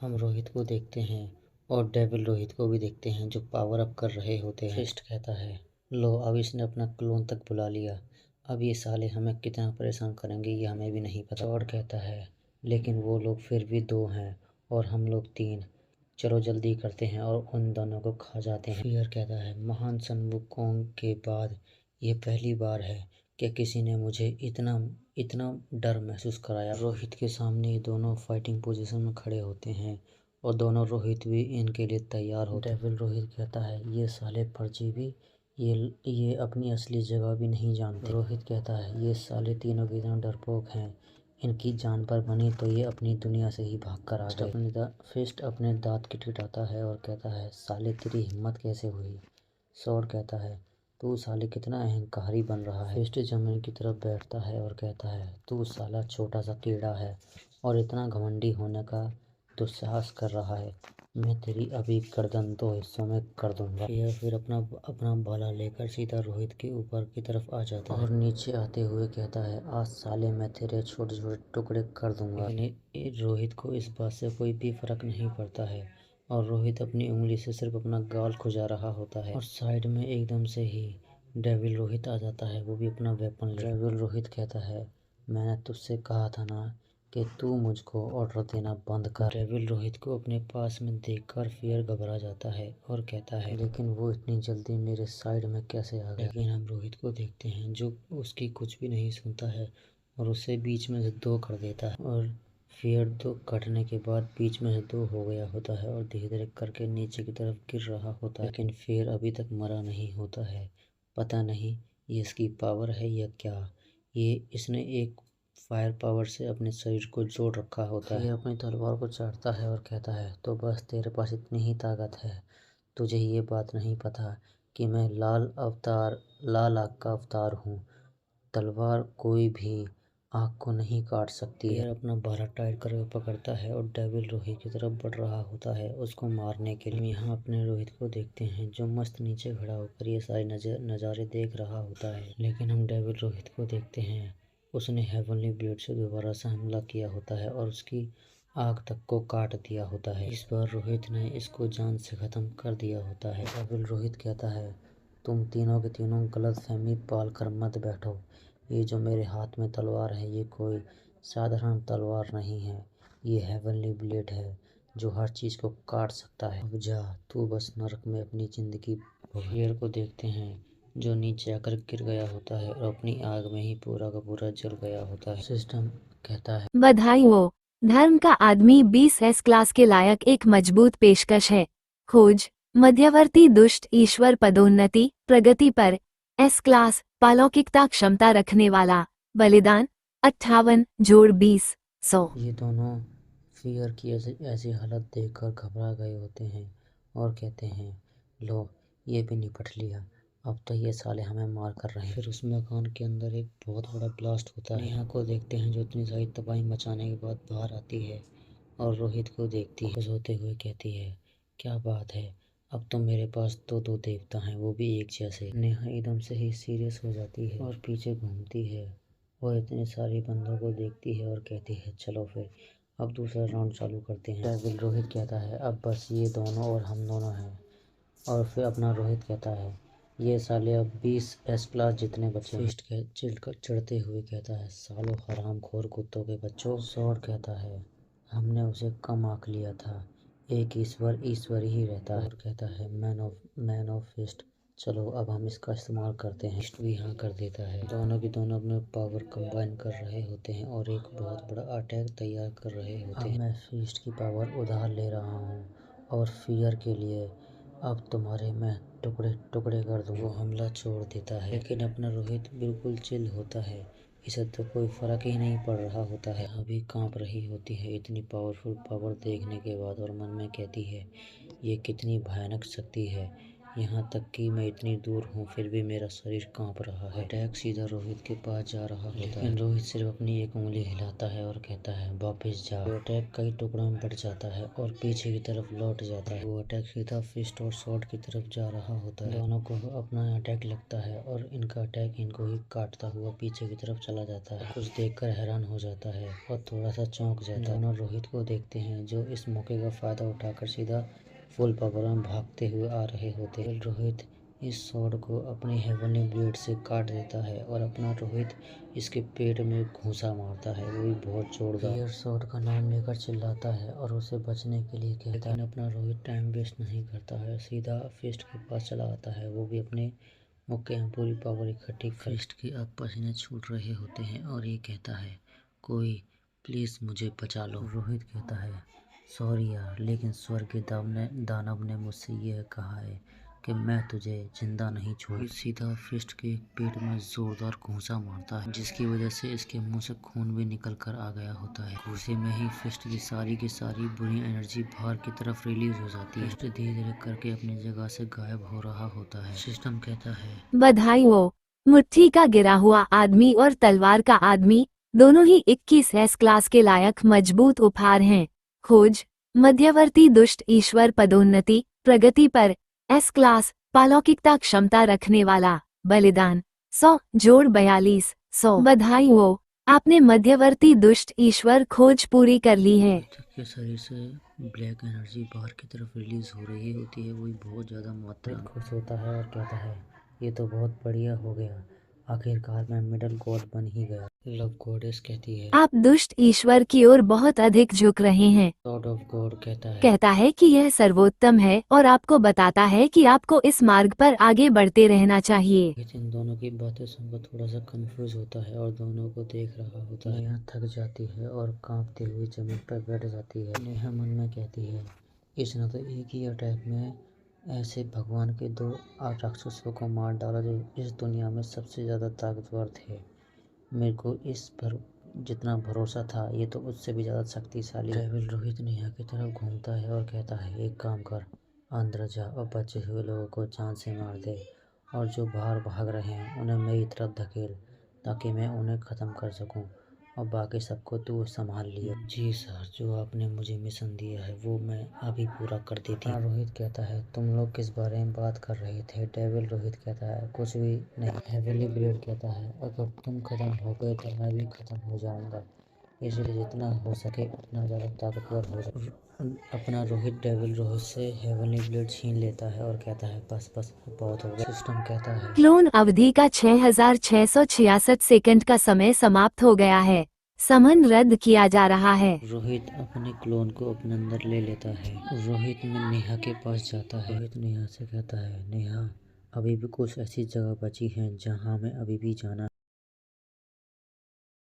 हम रोहित को देखते हैं और डेविल रोहित को भी देखते हैं जो पावर अप कर रहे होते हैं। फिस्ट कहता है, लो अब इसने अपना क्लोन तक बुला लिया, अब ये साले हमें कितना परेशान करेंगे ये हमें भी नहीं पता। सॉर्ड कहता है, लेकिन वो लोग फिर भी 2 हैं और हम लोग 3, चलो जल्दी करते हैं और उन दोनों को खा जाते हैं। फियर कहता है, महान सन वुकोंग के बाद ये पहली बार है कि किसी ने मुझे इतना इतना डर महसूस कराया। रोहित के सामने ये दोनों फाइटिंग पोजीशन में खड़े होते हैं और दोनों रोहित भी इनके लिए तैयार होते हैं। डेविल रोहित कहता है, ये साले परजीवी, ये अपनी असली जगह भी नहीं जानते। रोहित कहता है, ये साले तीनों की तरह डरपोक हैं, इनकी जान पर बनी तो ये अपनी दुनिया से ही भाग कर आ गए। फिस्ट अपने दांत किटकिटाता है और कहता है, साले तेरी हिम्मत कैसे हुई। सॉर्ड कहता है, तू साले कितना अहंकारी बन रहा है। फिस्ट जमीन की तरफ बैठता है और कहता है, तू साला छोटा सा कीड़ा है और इतना घमंडी होने का दुस्साहस कर रहा है, मैं तेरी अभी गर्दन 2 हिस्सों में कर दूंगा। यह फिर अपना अपना भाला लेकर सीधा रोहित के ऊपर की तरफ आ जाता है और नीचे आते हुए कहता है, आज साले मैं तेरे छोटे छोटे टुकड़े कर दूंगा। लेकिन रोहित को इस बात से कोई भी फर्क नहीं पड़ता है और रोहित अपनी उंगली से सिर्फ अपना गाल खुजा रहा होता है और साइड में एकदम से ही डेविल रोहित आ जाता है, वो भी अपना वेपन ले। डेविल रोहित कहता है, मैंने तुझसे कहा था ना कि तू मुझको ऑर्डर देना बंद कर। डेविल रोहित को अपने पास में देखकर फियर घबरा जाता है और कहता है, लेकिन वो इतनी जल्दी मेरे साइड में कैसे आ गया। लेकिन हम रोहित को देखते हैं जो उसकी कुछ भी नहीं सुनता है और उसे बीच में से 2 कर देता है और फियर 2 कटने के बाद बीच में से 2 हो गया होता है और धीरे धीरे करके नीचे की तरफ गिर रहा होता है। लेकिन फियर अभी तक मरा नहीं होता है, पता नहीं ये इसकी पावर है या क्या, ये इसने एक फायर पावर से अपने शरीर को जोड़ रखा होता है। फिर अपनी तलवार को चाटता है और कहता है, तो बस तेरे पास इतनी ही ताकत है, तुझे ये बात नहीं पता कि मैं लाल आग का अवतार हूँ। तलवार कोई भी आग को नहीं काट सकती है। फिर अपना भाला टाइट करके पकड़ता है और डेविल रोहित की तरफ बढ़ रहा होता है उसको मारने के लिए। हम यहाँ अपने रोहित को देखते हैं जो मस्त नीचे खड़ा होकर ये सारे नज़ारे देख रहा होता है। लेकिन हम डेविल रोहित को देखते हैं, उसने हेवनली ब्लेड से दोबारा से हमला किया होता है और उसकी आग तक को काट दिया होता है। इस बार रोहित ने इसको जान से ख़त्म कर दिया होता है। डेविल रोहित कहता है, तुम तीनों के तीनों गलतफहमी पाल कर मत बैठो, ये जो मेरे हाथ में तलवार है ये कोई साधारण तलवार नहीं है, ये हेवनली ब्लेड है जो हर चीज़ को काट सकता है। अब जा तू बस नरक में अपनी ज़िंदगी भोग। को देखते हैं जो नीचे आकर गिर गया होता है और अपनी आग में ही पूरा का पूरा जल गया होता है। सिस्टम कहता है, बधाई हो, धर्म का आदमी 20 क्लास के लायक एक मजबूत पेशकश है। खोज मध्यवर्ती दुष्ट ईश्वर पदोन्नति प्रगति पर एस क्लास पालौकिकता क्षमता रखने वाला बलिदान 58 जोड़ 20 100। ये दोनों फियर की ऐसी हालत देखकर घबरा गए होते हैं और कहते हैं, लो ये भी निपट लिया, अब तो ये साले हमें मार कर रहे हैं। फिर उस मकान के अंदर एक बहुत बड़ा ब्लास्ट होता है। नेहा को देखते हैं जो इतनी सारी तबाही मचाने के बाद बाहर आती है और रोहित को देखती है, खुश होते हुए कहती है, क्या बात है, अब तो मेरे पास तो 2 देवता हैं वो भी एक जैसे। नेहा एकदम से ही सीरियस हो जाती है और पीछे घूमती है और इतने सारे बंदों को देखती है और कहती है, चलो फिर अब दूसरा राउंड चालू करते हैं। डेविल रोहित कहता है, अब बस ये दोनों और हम दोनों हैं। और फिर अपना रोहित कहता है, ये साले अब 20 एस क्लास जितने बच्चे। फिस्ट चढ़ते हुए कहता है, सालो हराम खोर कुत्तों के बच्चों। सॉर्ड कहता है, हमने उसे कम आंक लिया था, एक ईश्वर ही रहता है। और कहता है, मैन ऑफ फिस्ट, चलो अब हम इसका इस्तेमाल करते हैं। फिस्ट भी हाँ कर देता है। दोनों की दोनों अपने पावर कंबाइन कर रहे होते हैं और एक बहुत बड़ा अटैक तैयार कर रहे होते हैं। मैं फिस्ट की पावर उधार ले रहा हूँ और फियर के लिए अब तुम्हारे मैं टुकड़े टुकड़े कर दूँ। वो हमला छोड़ देता है लेकिन अपना रोहित बिल्कुल चिल होता है, इसे तो कोई फ़र्क ही नहीं पड़ रहा होता है। अभी कांप रही होती है इतनी पावरफुल पावर देखने के बाद और मन में कहती है, ये कितनी भयानक शक्ति है, यहाँ तक कि मैं इतनी दूर हूँ फिर भी मेरा शरीर कांप रहा है। अटैक सीधा रोहित के पास जा रहा होता है, लेकिन रोहित सिर्फ अपनी एक उंगली हिलाता है और कहता है वापस जा। वो अटैक कई टुकड़ों में बट जाता है और पीछे की तरफ लौट जाता है। वो अटैक सीधा फिस्ट और शॉट की तरफ जा रहा होता है। दोनों को अपना अटैक लगता है और इनका अटैक इनको ही काटता हुआ पीछे की तरफ चला जाता है। कुछ देखकर हैरान हो जाता है और थोड़ा सा चौंक जाता है। दोनों रोहित को देखते हैं जो इस मौके का फायदा उठाकर सीधा फुल पावर में भागते हुए आ रहे होते हैं। रोहित इस शॉट को अपने हेवनली ब्लेड से काट देता है और अपना रोहित इसके पेट में घूंसा मारता है, वो भी बहुत जोरदार। एयर शॉट का नाम लेकर चिल्लाता है और उसे बचने के लिए कहता है। अपना रोहित टाइम वेस्ट नहीं करता है, सीधा फिस्ट के पास चला आता है। वो भी अपने मौके में पूरी पावर इकट्ठी कर फिस्ट के अब पसीने छूट रहे होते हैं और ये कहता है कोई प्लीज मुझे बचा लो। रोहित कहता है सॉरी यार, लेकिन स्वर्ग के दानव ने मुझसे यह कहा है कि मैं तुझे जिंदा नहीं छोड़। सीधा फिस्ट के पेट में जोरदार घूंसा मारता है जिसकी वजह से इसके मुंह से खून भी निकल कर आ गया होता है। घूंसे में ही फिस्ट की सारी बुरी एनर्जी बाहर की तरफ रिलीज हो जाती है। फिस्ट धीरे धीरे करके अपनी जगह से गायब हो रहा होता है। सिस्टम कहता है बधाई हो, मुट्ठी का गिरा हुआ आदमी और तलवार का आदमी दोनों ही 21 क्लास के लायक मजबूत उपहार हैं। खोज, मध्यवर्ती दुष्ट ईश्वर पदोन्नति, प्रगति पर एस क्लास, पालौकिकता क्षमता रखने वाला, बलिदान 100 जोड़ 42 100। बधाई हो, आपने मध्यवर्ती दुष्ट ईश्वर खोज पूरी कर ली है। के शरीर से ब्लैक एनर्जी बाहर की तरफ रिलीज हो रही होती है, वही बहुत ज़्यादा मात्रा में खुश होता है और कहता है ये तो बहुत बढ़िया हो गया, आखिरकार मैं मिडल गॉड बन ही गया। लव गॉडेस कहती है आप दुष्ट ईश्वर की ओर बहुत अधिक झुक रहे हैं। लॉर्ड ऑफ गॉड कहता है कि यह सर्वोत्तम है और आपको बताता है कि आपको इस मार्ग पर आगे बढ़ते रहना चाहिए। इन दोनों की बातें सुनकर थोड़ा सा कंफ्यूज होता है और दोनों को देख रहा होता है। नेहा थक जाती है और कांपती हुई जमीन पर बैठ जाती है। नेहा मन में कहती है इसने तो एक ही अटैक में ऐसे भगवान के 2 राक्षसों को मार डाला जो इस दुनिया में सबसे ज़्यादा ताकतवर थे। मेरे को इस पर जितना भरोसा था ये तो उससे भी ज़्यादा शक्तिशाली है। डेविल रोहित नेहा की तरफ घूमता है और कहता है एक काम कर, अंदर जा और बचे हुए लोगों को जान से मार दे और जो बाहर भाग रहे हैं उन्हें मेरी तरफ धकेल ताकि मैं उन्हें ख़त्म कर सकूं और बाकी सबको तू संभाल लियो। जी सर, जो आपने मुझे मिशन दिया है वो मैं अभी पूरा कर देती हूँ। रोहित कहता है तुम लोग किस बारे में बात कर रहे थे? डेविल रोहित कहता है कुछ भी नहीं। हेवनली ब्लेड कहता है अगर तुम खत्म हो गए तो मैं भी खत्म हो जाऊंगा, इसलिए जितना हो सके उतना ज़्यादा ताकतवर हो जाए। अपना रोहित डेविल रोहित से हेवनली ब्लेड छीन लेता है और कहता है बस बस बहुत हो गया। सिस्टम कहता है क्लोन अवधि का 6666 सेकंड का समय समाप्त हो गया है, समन रद्द किया जा रहा है। रोहित अपने क्लोन को अपने अंदर ले लेता है। रोहित में नेहा के पास जाता है। रोहित नेहा से कहता है नेहा, अभी भी कुछ ऐसी जगह बची हैं जहां हमें अभी भी जाना